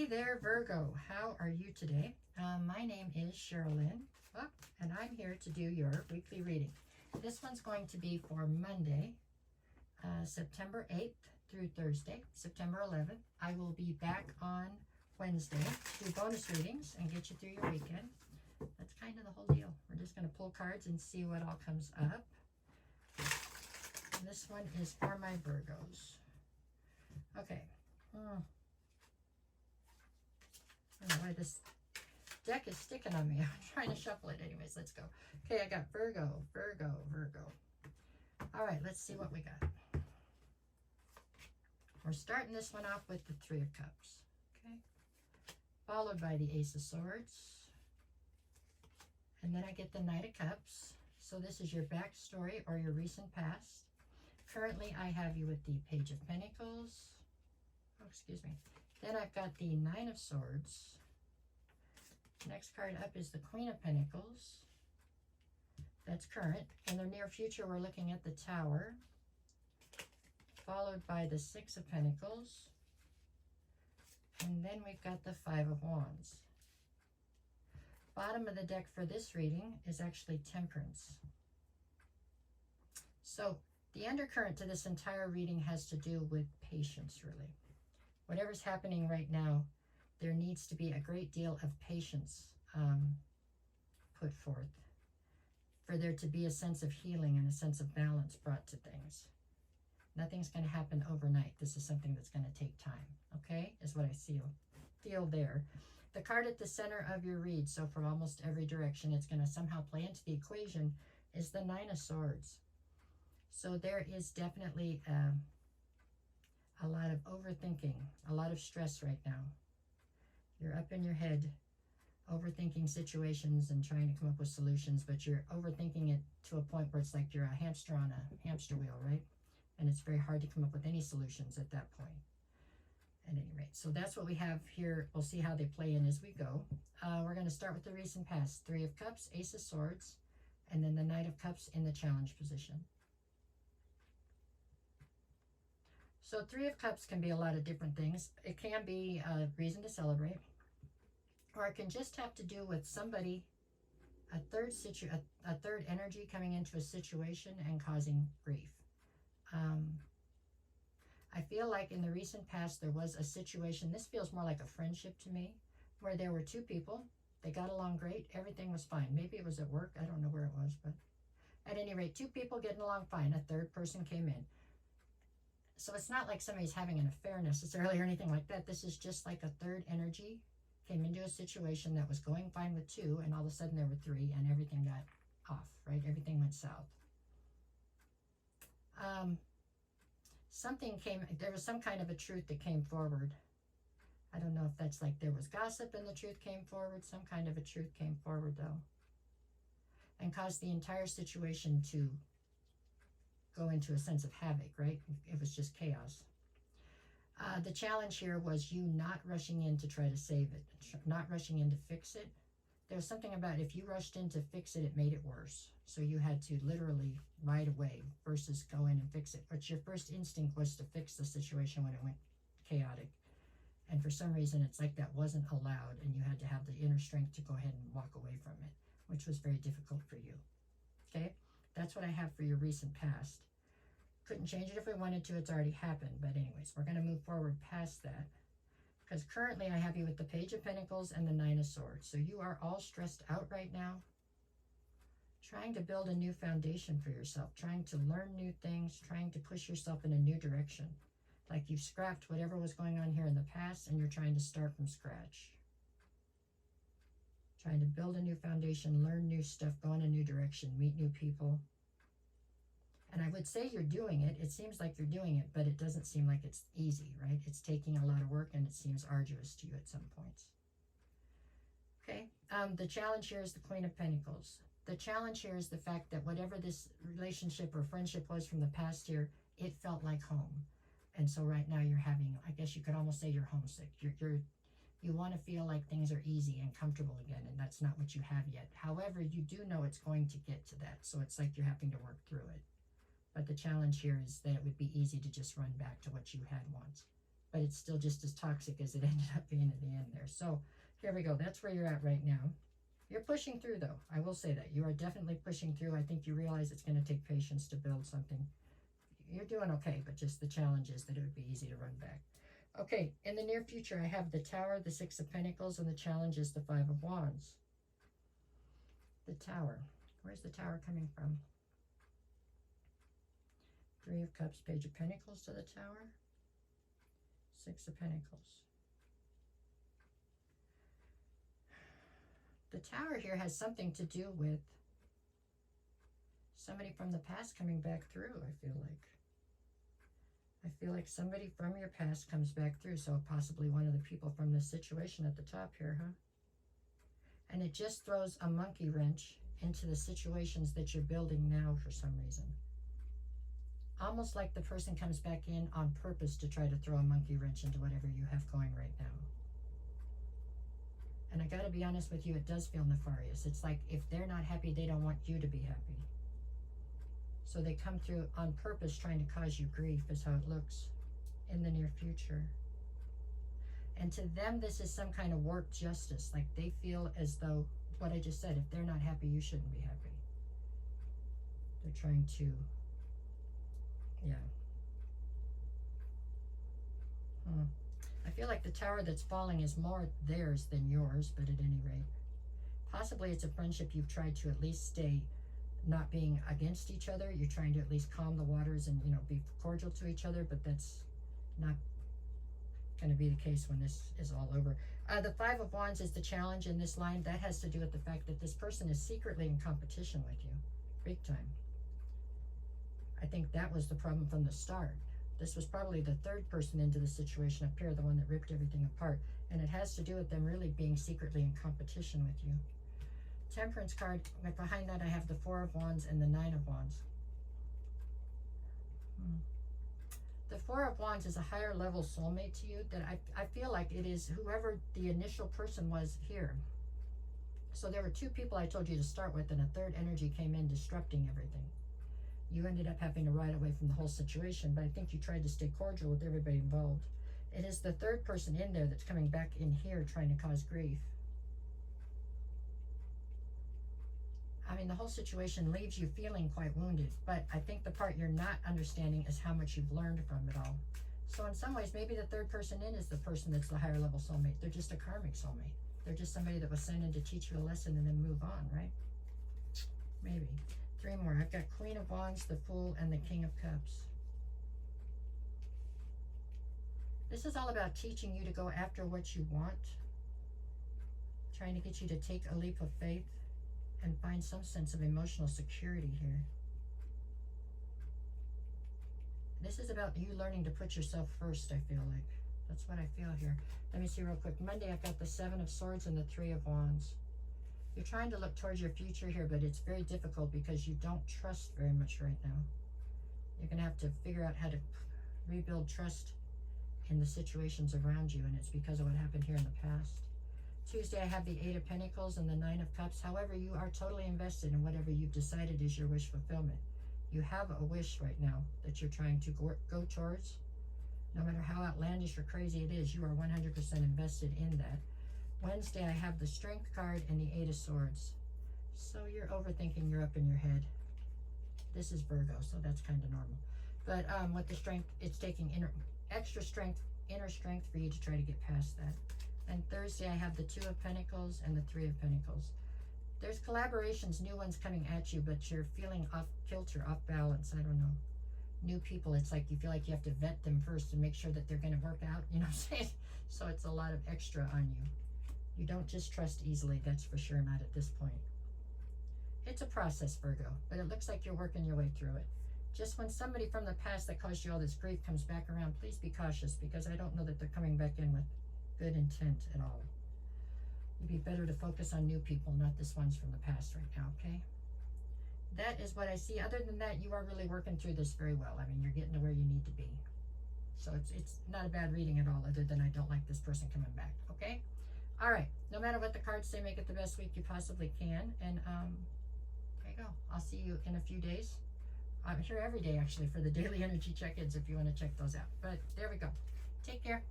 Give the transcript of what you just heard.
Hey there, Virgo. How are you today? My name is Sherilyn, and I'm here to do your weekly reading. This one's going to be for Monday, September 8th through Thursday, September 11th. I will be back on Wednesday to do bonus readings and get you through your weekend. That's kind of the whole deal. We're just going to pull cards and see what all comes up. And this one is for my Virgos. Okay. I don't know why this deck is sticking on me. I'm trying to shuffle it anyways. Let's go. Okay, I got Virgo, Virgo, Virgo. All right, let's see what we got. We're starting this one off with the Three of Cups. Okay. Followed by the Ace of Swords. And then I get the Knight of Cups. So this is your backstory or your recent past. Currently, I have you with the Page of Pentacles. Oh, excuse me. Then I've got the Nine of Swords. Next card up is the Queen of Pentacles. That's current. In the near future, we're looking at the Tower. Followed by the Six of Pentacles. And then we've got the Five of Wands. Bottom of the deck for this reading is actually Temperance. So the undercurrent to this entire reading has to do with patience, really. Whatever's happening right now, there needs to be a great deal of patience put forth for there to be a sense of healing and a sense of balance brought to things. Nothing's going to happen overnight. This is something that's going to take time, okay, is what I feel there. The card at the center of your read, so from almost every direction, it's going to somehow play into the equation, is the Nine of Swords. So there is definitely a lot of overthinking, a lot of stress right now. You're up in your head, overthinking situations and trying to come up with solutions, but you're overthinking it to a point where it's like you're a hamster on a hamster wheel, right? And it's very hard to come up with any solutions at that point. At any rate, so that's what we have here. We'll see how they play in as we go. We're going to start with the recent past. Three of Cups, Ace of Swords, and then the Knight of Cups in the challenge position. So Three of Cups can be a lot of different things. It can be a reason to celebrate, or it can just have to do with somebody, a third energy coming into a situation and causing grief. I feel like in the recent past there was a situation, this feels more like a friendship to me, where there were two people, they got along great, everything was fine. Maybe it was at work, I don't know where it was, but at any rate, two people getting along fine, a third person came in. So it's not like somebody's having an affair necessarily or anything like that. This is just like a third energy came into a situation that was going fine with two, and all of a sudden there were three, and everything got off, right? Everything went south. There was some kind of a truth that came forward. I don't know if that's like there was gossip and the truth came forward. Some kind of a truth came forward, though, and caused the entire situation to go into a sense of havoc, right? It was just chaos. The challenge here was you not rushing in to try to save it, not rushing in to fix it. There was something about if you rushed in to fix it, it made it worse. So you had to literally right away versus go in and fix it. But your first instinct was to fix the situation when it went chaotic. And for some reason, it's like that wasn't allowed, and you had to have the inner strength to go ahead and walk away from it, which was very difficult for you. Okay? That's what I have for your recent past. Couldn't change it if we wanted to. It's already happened. But anyways, we're going to move forward past that, because currently I have you with the Page of Pentacles and the Nine of Swords. So you are all stressed out right now, trying to build a new foundation for yourself, trying to learn new things, trying to push yourself in a new direction. Like you've scrapped whatever was going on here in the past and you're trying to start from scratch. Trying to build a new foundation, learn new stuff, go in a new direction, meet new people. And I would say you're doing it. It seems like you're doing it, but it doesn't seem like it's easy, right? It's taking a lot of work and it seems arduous to you at some points. Okay, the challenge here is the Queen of Pentacles. The challenge here is the fact that whatever this relationship or friendship was from the past year, it felt like home. And so right now you're having, I guess you could almost say you're homesick. You want to feel like things are easy and comfortable again, and that's not what you have yet. However, you do know it's going to get to that. So it's like you're having to work through it. But the challenge here is that it would be easy to just run back to what you had once. but it's still just as toxic as it ended up being at the end there. So here we go. That's where you're at right now. You're pushing through, though. I will say that. You are definitely pushing through. I think you realize it's going to take patience to build something. You're doing okay, but just the challenge is that it would be easy to run back. Okay, in the near future, I have the Tower, the Six of Pentacles, and the challenge is the Five of Wands. The Tower. Where's the Tower coming from? Three of Cups, Page of Pentacles to the Tower. Six of Pentacles. The Tower here has something to do with somebody from the past coming back through, I feel like. I feel like somebody from your past comes back through, so possibly one of the people from this situation at the top here, huh? And it just throws a monkey wrench into the situations that you're building now for some reason. Almost like the person comes back in on purpose to try to throw a monkey wrench into whatever you have going right now. And I gotta be honest with you, it does feel nefarious. It's like if they're not happy, they don't want you to be happy. So they come through on purpose trying to cause you grief is how it looks in the near future. And to them, this is some kind of warped justice. Like they feel as though, what I just said, if they're not happy, you shouldn't be happy. They're trying to, yeah. I feel like the Tower that's falling is more theirs than yours, but at any rate. Possibly it's a friendship you've tried to at least stay not being against each other. You're trying to at least calm the waters and, you know, be cordial to each other, but that's not going to be the case when this is all over. The Five of Wands is the challenge in this line. That has to do with the fact that this person is secretly in competition with you, big time. I think that was the problem from the start. This was probably the third person into the situation up here, the one that ripped everything apart. And it has to do with them really being secretly in competition with you. Temperance card, behind that I have the Four of Wands and the Nine of Wands. The Four of Wands is a higher level soulmate to you that I feel like it is whoever the initial person was here. So there were two people I told you to start with, and a third energy came in disrupting everything. You ended up having to ride away from the whole situation, but I think you tried to stay cordial with everybody involved. It is the third person in there that's coming back in here trying to cause grief. I mean, the whole situation leaves you feeling quite wounded, but I think the part you're not understanding is how much you've learned from it all. So in some ways, maybe the third person in is the person that's the higher level soulmate. They're just a karmic soulmate. They're just somebody that was sent in to teach you a lesson and then move on, right? Maybe. Three more. I've got Queen of Wands, the Fool, and the King of Cups. This is all about teaching you to go after what you want, trying to get you to take a leap of faith and find some sense of emotional security here. This is about you learning to put yourself first, I feel like. That's what I feel here. Let me see real quick. Monday, I've got the Seven of Swords and the Three of Wands. You're trying to look towards your future here, but it's very difficult because you don't trust very much right now. You're going to have to figure out how to rebuild trust in the situations around you, and it's because of what happened here in the past. Tuesday, I have the Eight of Pentacles and the Nine of Cups. However, you are totally invested in whatever you've decided is your wish fulfillment. You have a wish right now that you're trying to go towards. No matter how outlandish or crazy it is, you are 100% invested in that. Wednesday, I have the Strength card and the Eight of Swords. So you're overthinking, you're up in your head. This is Virgo, so that's kind of normal. But with the Strength, it's taking extra strength, inner strength for you to try to get past that. And Thursday, I have the Two of Pentacles and the Three of Pentacles. There's collaborations, new ones coming at you, but you're feeling off kilter, off balance. I don't know. New people, it's like you feel like you have to vet them first and make sure that they're going to work out, you know what I'm saying? So it's a lot of extra on you. You don't just trust easily, that's for sure, not at this point. It's a process, Virgo, but it looks like you're working your way through it. Just when somebody from the past that caused you all this grief comes back around, please be cautious, because I don't know that they're coming back in with good intent at all. It'd be better to focus on new people, not this ones from the past right now, okay? That is what I see. Other than that, you are really working through this very well. I mean, you're getting to where you need to be. So it's not a bad reading at all, other than I don't like this person coming back, okay? All right. No matter what the cards say, make it the best week you possibly can. And there you go. I'll see you in a few days. I'm here every day, actually, for the daily energy check-ins if you want to check those out. But there we go. Take care.